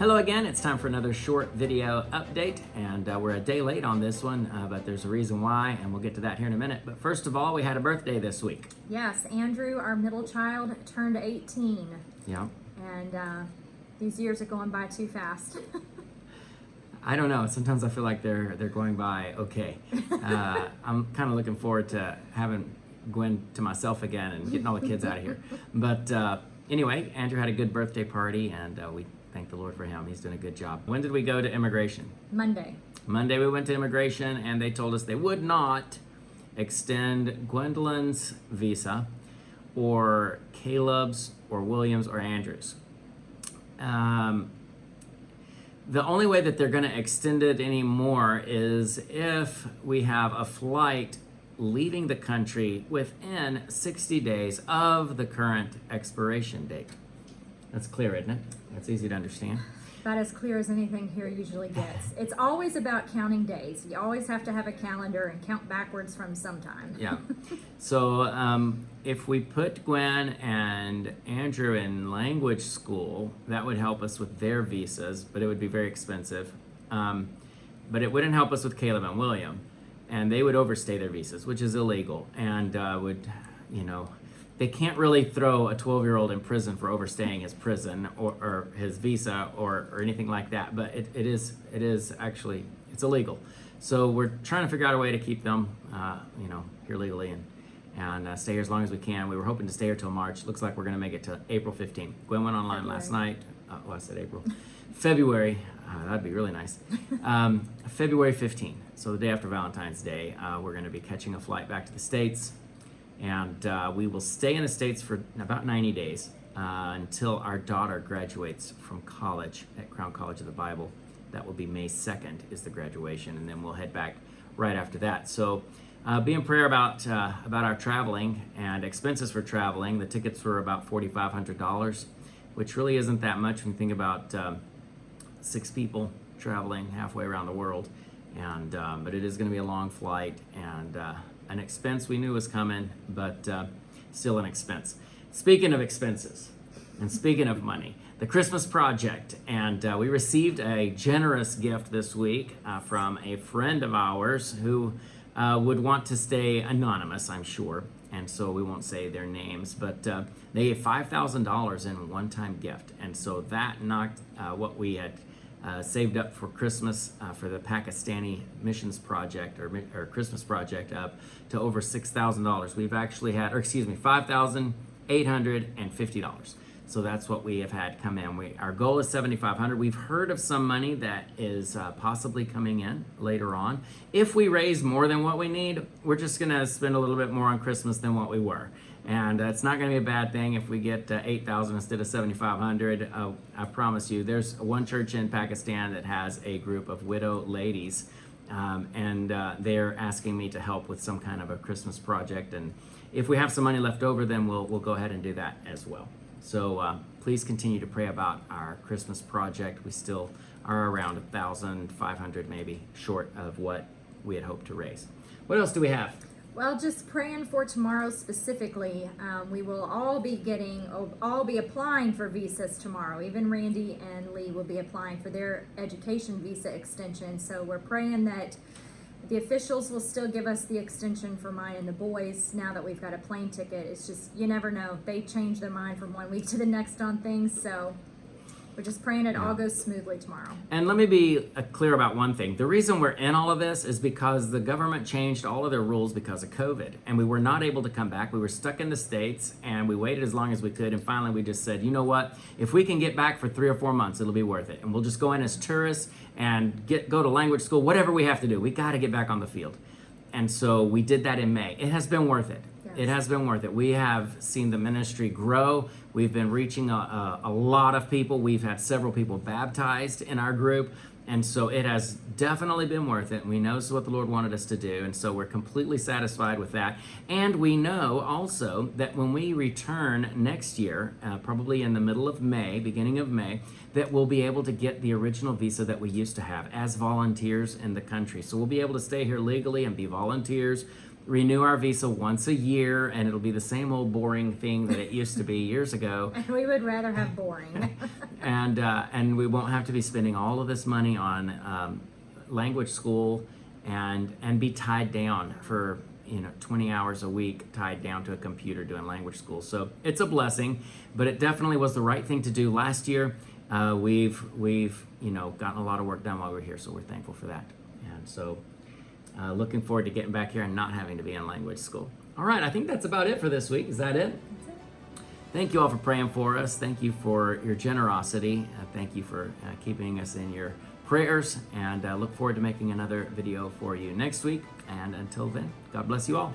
Hello again, it's time for another short video update, and we're a day late on this one, but there's a reason why, and we'll get to that here in a minute. But first of all, we had a birthday this week. Yes, Andrew, our middle child, turned 18. Yeah. And these years are going by too fast. I don't know, sometimes I feel like they're going by okay. I'm kind of looking forward to having Gwen to myself again and getting all the kids out of here. But anyway, Andrew had a good birthday party, and we thank the Lord for him. He's doing a good job. When did we go to immigration? Monday. Monday we went to immigration, and they told us they would not extend Gwendolyn's visa or Caleb's or William's or Andrew's. The only way that they're going to extend it anymore is if we have a flight leaving the country within 60 days of the current expiration date. That's clear, isn't it? That's easy to understand. About as clear as anything here usually gets. It's always about counting days. You always have to have a calendar and count backwards from sometime. Yeah. So if we put Gwen and Andrew in language school, that would help us with their visas, but it would be very expensive. But it wouldn't help us with Caleb and William, and they would overstay their visas, which is illegal, and would, you know, they can't really throw a 12-year-old in prison for overstaying his prison or his visa or anything like that. But it is actually, it's illegal. So we're trying to figure out a way to keep them, here legally and stay here as long as we can. We were hoping to stay here till March. Looks like we're going to make it to April 15th. Gwen went online last night. I said April. February. That'd be really nice. February 15th. So the day after Valentine's Day, we're going to be catching a flight back to the States. And we will stay in the States for about 90 days until our daughter graduates from college at Crown College of the Bible. That will be May 2nd is the graduation, and then we'll head back right after that. So be in prayer about our traveling and expenses for traveling. The tickets were about $4,500, which really isn't that much when you think about 6 people traveling halfway around the world. And but it is going to be a long flight, and an expense we knew was coming, but still an expense. Speaking of expenses, and speaking of money, the Christmas project, and we received a generous gift this week from a friend of ours who would want to stay anonymous, I'm sure, and so we won't say their names, but they gave $5,000 in a one-time gift, and so that knocked what we had saved up for Christmas for the Pakistani missions project or Christmas project up to over $6,000. We've actually had, $5,850. So that's what we have had come in. Our goal is $7,500. We've heard of some money that is possibly coming in later on. If we raise more than what we need, we're just going to spend a little bit more on Christmas than what we were. And it's not going to be a bad thing if we get $8,000 instead of $7,500. I promise you, there's one church in Pakistan that has a group of widow ladies, and they're asking me to help with some kind of a Christmas project. And if we have some money left over, then we'll go ahead and do that as well. So please continue to pray about our Christmas project. We still are around 1,500 maybe short of what we had hoped to raise. What else do we have? Well, just praying for tomorrow specifically. We will all be applying for visas tomorrow. Even Randy and Lee will be applying for their education visa extension. So we're praying that the officials will still give us the extension for mine and the boys now that we've got a plane ticket. It's just, you never know. They change their mind from one week to the next on things. So we're just praying it all goes smoothly tomorrow. And let me be clear about one thing. The reason we're in all of this is because the government changed all of their rules because of COVID, and we were not able to come back. We were stuck in the States, and we waited as long as we could, and finally we just said, you know what? If we can get back for 3 or 4 months, it'll be worth it, and we'll just go in as tourists and go to language school, whatever we have to do. We got to get back on the field. And so we did that in May. It has been worth it. It has been worth it. We have seen the ministry grow. We've been reaching a lot of people. We've had several people baptized in our group. And so it has definitely been worth it. We know this is what the Lord wanted us to do. And so we're completely satisfied with that. And we know also that when we return next year, probably in the middle of May, beginning of May, that we'll be able to get the original visa that we used to have as volunteers in the country. So we'll be able to stay here legally and be volunteers renew our visa once a year, and it'll be the same old boring thing that it used to be years ago. And we would rather have boring. and we won't have to be spending all of this money on language school and be tied down for 20 hours a week tied down to a computer doing language school. So it's a blessing, but it definitely was the right thing to do last year. We've gotten a lot of work done while we were here, so we're thankful for that. And so looking forward to getting back here and not having to be in language school. All right, I think that's about it for this week. Is that it? Thank you all for praying for us. Thank you for your generosity. Thank you for keeping us in your prayers, and look forward to making another video for you next week. And until then, God bless you all.